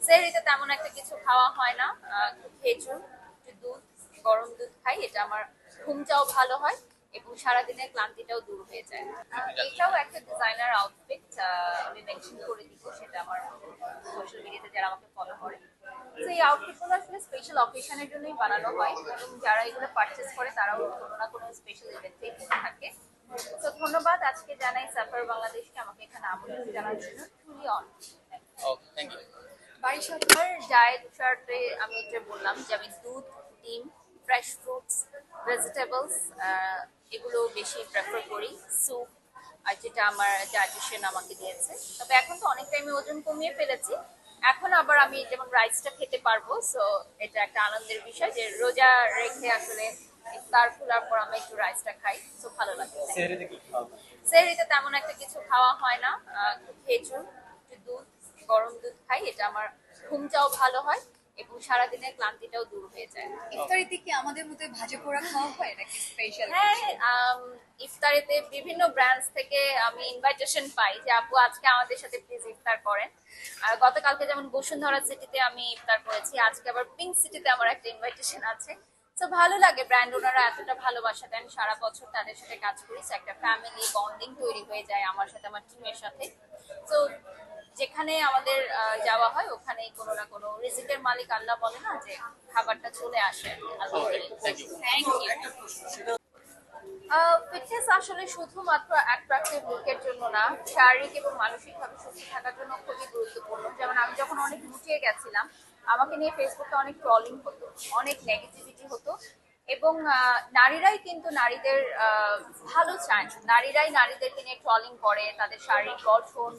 সেহরিতে তেমন একটা কিছু খাওয়া হয় না। খেজুর, একটু দুধ, গরম দুধ খাই, এটা আমার ঘুমটাও ভালো হয় এবং সারাদিনের ক্লান্তিটাও দূর হয়ে যায়। এটাও একটা ডিজাইনার আউটফিট, আমি মেনশন করে দিব সেটা আমার সোশ্যাল মিডিয়াতে যারা আমাকে ফলো করে। তো এই আউটফিটগুলো আসলে স্পেশাল অকেশনের জন্যই বানানো হয় এবং যারা এগুলো পারচেজ করে তারাও কোনো না কোনো স্পেশাল ইভেন্টে থাকে। তো ধন্যবাদ আজকে জানাই সাফার বাংলাদেশকে আমাকে এখানে আমন্ত্রণ জানার জন্য। Truly on. Okay, thank you. বাড়ির সবার ডায়েট চার্টে আমি এটা বললাম যে আমি দুধ, ডিম, ফ্রেশ ফ্রুটস, ভেজিটেবলস এগুলো বেশি প্রেফার করি। স্যুপ আর যেটা আমার ডায়েটিশিয়ান আমাকে দিয়েছে। তবে এখন তো অনেকটাই আমি ওজন কমিয়ে ফেলেছি। এখন আবার আমি যেমন রাইসটা খেতে পারবো, সো এটা একটা আনন্দের বিষয় যে রোজা রেখে আসলে ইফতার খোলার পর আমি একটু রাইসটা খাই, তো ভালো লাগে। সেহরিতে কি খাওয়া? সেহরিতে তেমন একটা কিছু খাওয়া হয় না। খেজুর, একটু দুধ, গরম দুধ খাই, এটা আমার ঘুমটাও ভালো হয় এবং সারাদিনের ক্লান্তিটাও দূর হয়ে যায়। ইফতারিতে কি আমাদের মতো ভাজা পোড়া খাওয়া হয় নাকি স্পেশাল হ্যাঁ, কিছু? ইফতারিতে বিভিন্ন ব্র্যান্ডস থেকে আমি ইনভাইটেশন পাই যে আপু আজকে আমাদের সাথে প্লিজ ইফতার করেন। আর গতকালকে যেমন বসুন্ধরা সিটিতে আমি ইফতার করেছি, আজকে আবার পিঙ্ক সিটিতে আমার একটা ইনভাইটেশন আছে। তো ভালো লাগে, ব্র্যান্ড ওনারা এতটা ভালোবাসা দেন, সারা বছর তাদের সাথে কাজ করি, so একটা ফ্যামিলি বন্ডিং তৈরি হয়ে যায় আমার সাথে আমার টিমের সাথে। তো যেখানে আমাদের যাওয়া হয় ওখানেই কোনো না কোনো রিজিকের মালিক আল্লাহ বলে না যে খাবারটা চলে আসে আর কি। আলহামদুলিল্লাহ। Thank you. Thank you. Fitness আসলে শুধুমাত্র অ্যাট্রাকটিভ লুকের জন্য না, শারীরিক এবং মানসিকভাবে সুস্থ থাকার জন্য খুবই গুরুত্বপূর্ণ। যেমন আমি যখন অনেক মুটিয়ে গেছিলাম, আমাকে নিয়ে ফেসবুকে অনেক ট্রলিং হতো, অনেক নেগেটিভিটি হতো এবং নারীরাই কিন্তু নারীদের ভালো চায় না। নারীরাই নারীদেরকে নিয়ে ট্রলিং করে, তাদের শারীরিক গঠন,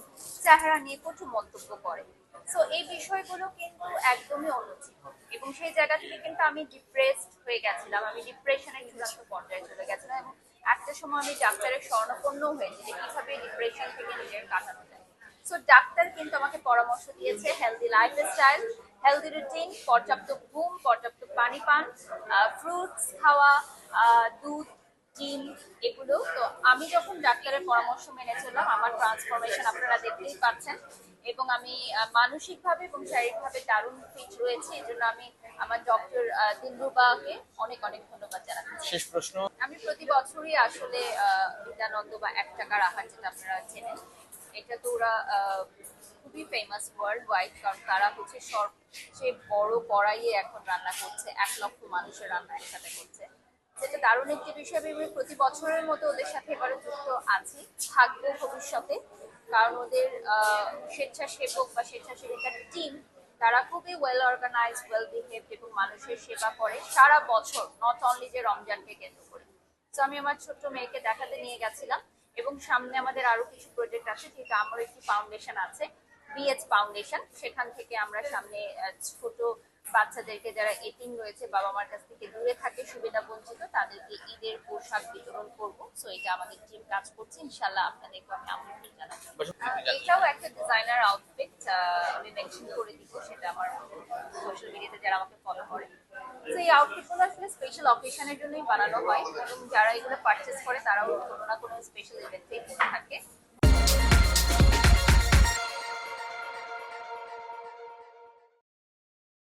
চেহারা নিয়ে কটু মন্তব্য করে। সো এই বিষয়গুলো কিন্তু একদমই অনুচিত এবং সেই জায়গা থেকে কিন্তু আমি ডিপ্রেসড হয়ে গেছিলাম, আমি ডিপ্রেশনের চূড়ান্ত পর্যায়ে চলে গেছিলাম এবং একটা সময় আমি ডাক্তারের শরণাপন্ন হয়েছি যে কিভাবে ডিপ্রেশন থেকে নিজের কাটানো যায়। সো ডাক্তার কিন্তু আমাকে পরামর্শ দিয়েছে হেলদি লাইফস্টাইল, হেলদি রুটিন, পর্যাপ্ত ঘুম, পর্যাপ্ত পানি পান, ফ্রুটস খাওয়া, দুধ, ডিম, এগুলো। তো আমি যখন ডাক্তারের পরামর্শ মেনে চললাম, আমার ট্রান্সফরমেশন আপনারা দেখতেই পাচ্ছেন এবং আমি মানসিকভাবে এবং শারীরিকভাবে দারুণ ফিট রয়েছে। এই জন্য আমি আমার ডক্টর দিলরুবাকে অনেক অনেক ধন্যবাদ জানাচ্ছি। শেষ প্রশ্ন। আমি প্রতি বছরই আসলে বিদ্যানন্দ বা 1 টাকার আহার, যেটা আপনারা চেনেন, এটা তো ওরা খুবই ফেমাস ওয়ার্ল্ড ওয়াইড, কারণ তারা হচ্ছে সবচেয়ে বড় কড়াইয়ে এখন রান্না করছে, 1 লক্ষ মানুষের রান্না একসাথে করছে। যেটা দারুণ একটি বিষয়। আমি প্রতি বছরের মতো ওদের সাথে এবারে যুক্ত আছি, থাকবো ভবিষ্যতে, কারণ ওদের স্বেচ্ছাসেবক বা স্বেচ্ছাসেবিকার টিম, তারা খুবই ওয়েল অর্গানাইজ, ওয়েল বিহেভ এবং মানুষের সেবা করে সারা বছর, নট অনলি যে রমজানকে কেন্দ্র করে। তো আমি আমার ছোট্ট মেয়েকে দেখাতে নিয়ে গেছিলাম এবং সামনে আমাদের আরো কিছু প্রজেক্ট আছে, যেটা আমার একটি ফাউন্ডেশন আছে, বিএচ ফাউন্ডেশন, সেখান থেকে আমরা সামনে ছোট বাচ্চাদেরকে যারা এতিম রয়েছে, বাবা মার কাছ থেকে দূরে থাকে, সুবিধা বঞ্চিত, তাদেরকে ঈদের পোশাক বিতরণ করব। সো এটা আমাদের টিম কাজ করছে, ইনশাল্লাহ আপনাদেরকে আমি আমন্ত্রণ জানাবো। এটাও একটা ডিজাইনার আউটফিট, আমি মেনশন করে দিব সেটা আমার সোশ্যাল মিডিয়াতে যারা আমাকে ফলো করে। তো এই আউটফিটগুলো আসলে স্পেশাল অকেশনের জন্যই বানানো হয় এবং যারা এগুলো পারচেজ করে তারাও কোনো না কোনো স্পেশাল ইভেন্টে থাকে।